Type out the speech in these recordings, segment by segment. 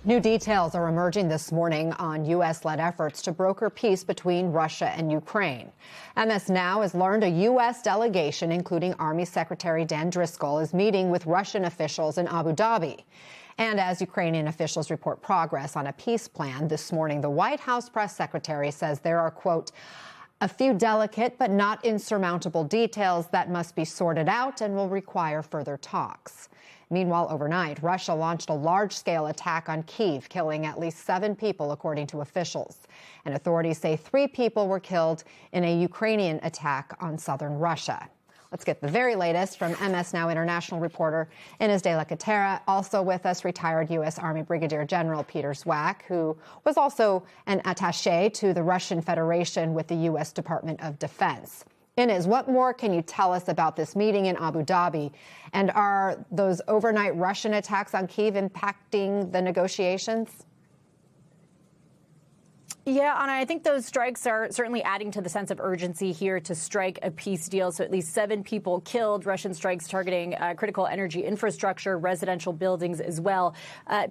New details are emerging this morning on U.S.-led efforts to broker peace between Russia and Ukraine. MS Now has learned a U.S. delegation, including Army Secretary Dan Driscoll, is meeting with Russian officials in Abu Dhabi. And as Ukrainian officials report progress on a peace plan this morning, the White House press secretary says there are, quote, a few delicate but not insurmountable details that must be sorted out and will require further talks. Meanwhile, overnight, Russia launched a large-scale attack on Kyiv, killing at least 7 people, according to officials. And authorities say 3 people were killed in a Ukrainian attack on southern Russia. Let's get the very latest from MS Now international reporter Inez de la Catera. Also with us, retired U.S. Army Brigadier General Peter Zwack, who was also an attaché to the Russian Federation with the U.S. Department of Defense. Inez, what more can you tell us about this meeting in Abu Dhabi? And are those overnight Russian attacks on Kyiv impacting the negotiations? Yeah, Anna, I think those strikes are certainly adding to the sense of urgency here to strike a peace deal. So at least 7 people killed, Russian strikes targeting critical energy infrastructure, residential buildings as well.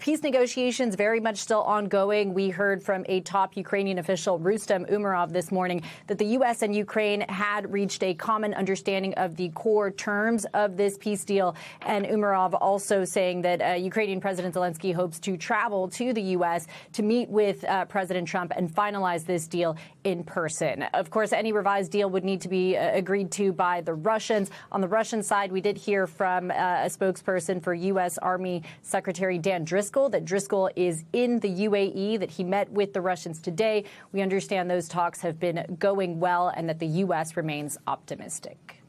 Peace negotiations very much still ongoing. We heard from a top Ukrainian official, Rustem Umerov, this morning that the U.S. and Ukraine had reached a common understanding of the core terms of this peace deal. And Umerov also saying that Ukrainian President Zelensky hopes to travel to the U.S. to meet with President Trump and finalize this deal in person. Of course, any revised deal would need to be agreed to by the Russians. On the Russian side, we did hear from a spokesperson for U.S. Army Secretary Dan Driscoll that Driscoll is in the UAE, that he met with the Russians today. We understand those talks have been going well and that the U.S. remains optimistic.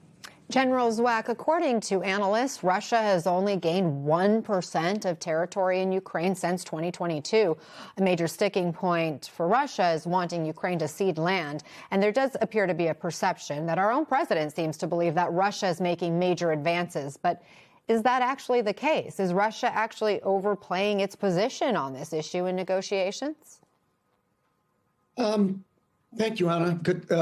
General Zwack, according to analysts, Russia has only gained 1% of territory in Ukraine since 2022. A major sticking point for Russia is wanting Ukraine to cede land. And there does appear to be a perception that our own president seems to believe that Russia is making major advances. But is that actually the case? Is Russia actually overplaying its position on this issue in negotiations? Thank you, Anna.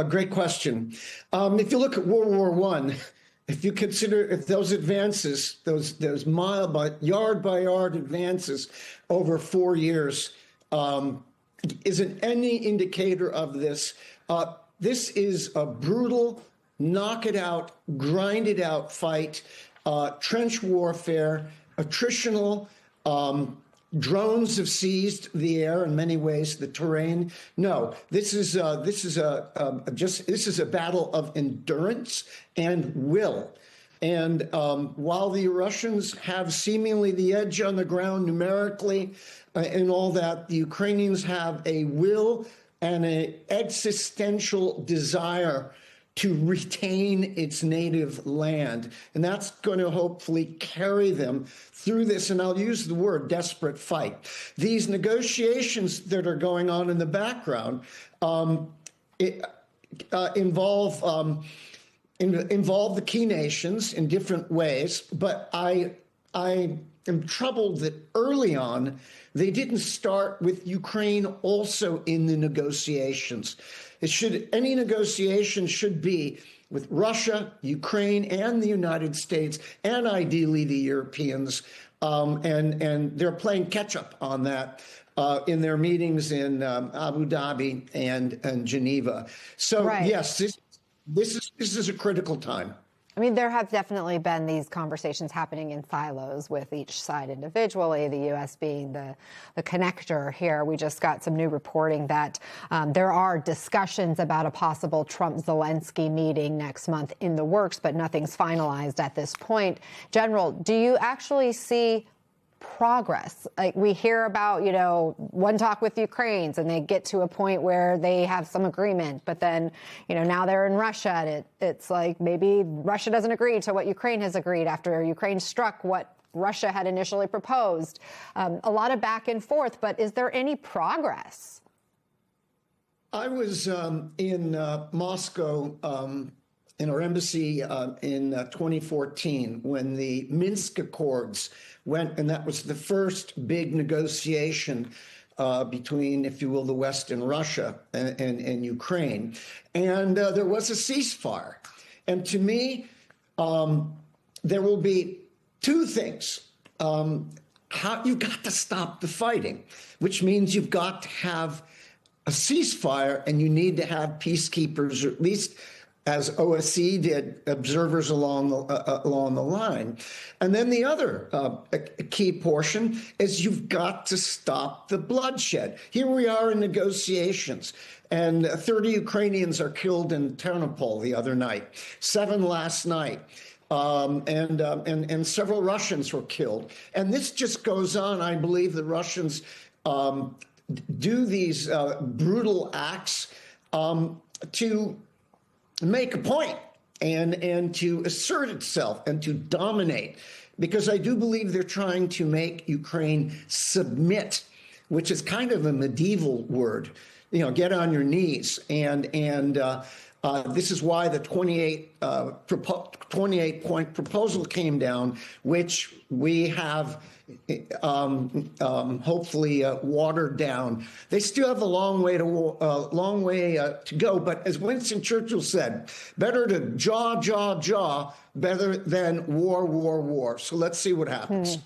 Great question. If you look at World War I, if you consider if those advances, those yard by yard advances over 4 years, isn't any indicator of this. This is a brutal, knock it out, grind it out fight, trench warfare, attritional. Drones have seized the air in many ways, the terrain. No, this is a battle of endurance and will. And while the Russians have seemingly the edge on the ground numerically and all that, the Ukrainians have a will and an existential desire to retain its native land. And that's going to hopefully carry them through this, and I'll use the word desperate fight. These negotiations that are going on in the background involve the key nations in different ways, but I am troubled that early on, they didn't start with Ukraine also in the negotiations. Any negotiation should be with Russia, Ukraine, and the United States, and ideally the Europeans. And they're playing catch up on that in their meetings in Abu Dhabi and Geneva. So right. Yes, this is a critical time. I mean, there have definitely been these conversations happening in silos with each side individually, the U.S. being the connector here. We just got some new reporting that there are discussions about a possible Trump-Zelensky meeting next month in the works, but nothing's finalized at this point. General, do you actually see progress? Like we hear about, one talk with Ukrainians and they get to a point where they have some agreement, but then, now they're in Russia and it's like maybe Russia doesn't agree to what Ukraine has agreed after Ukraine struck what Russia had initially proposed. A lot of back and forth, but is there any progress? I was in Moscow in our embassy in 2014 when the Minsk Accords went, and that was the first big negotiation between, if you will, the West and Russia and Ukraine. And there was a ceasefire. And to me, there will be two things. you've got to stop the fighting, which means you've got to have a ceasefire, and you need to have peacekeepers, or at least, as OSCE did, observers along the line. And then the other key portion is you've got to stop the bloodshed. Here we are in negotiations, and 30 Ukrainians are killed in Ternopil the other night, 7 last night. And several Russians were killed. And this just goes on. I believe the Russians do these brutal acts to make a point and to assert itself and to dominate, because I do believe they're trying to make Ukraine submit, which is kind of a medieval word, get on your knees. And this is why the 28-point proposal came down, which we have hopefully watered down. They still have a long way to go. But as Winston Churchill said, better to jaw, better than war. So let's see what happens.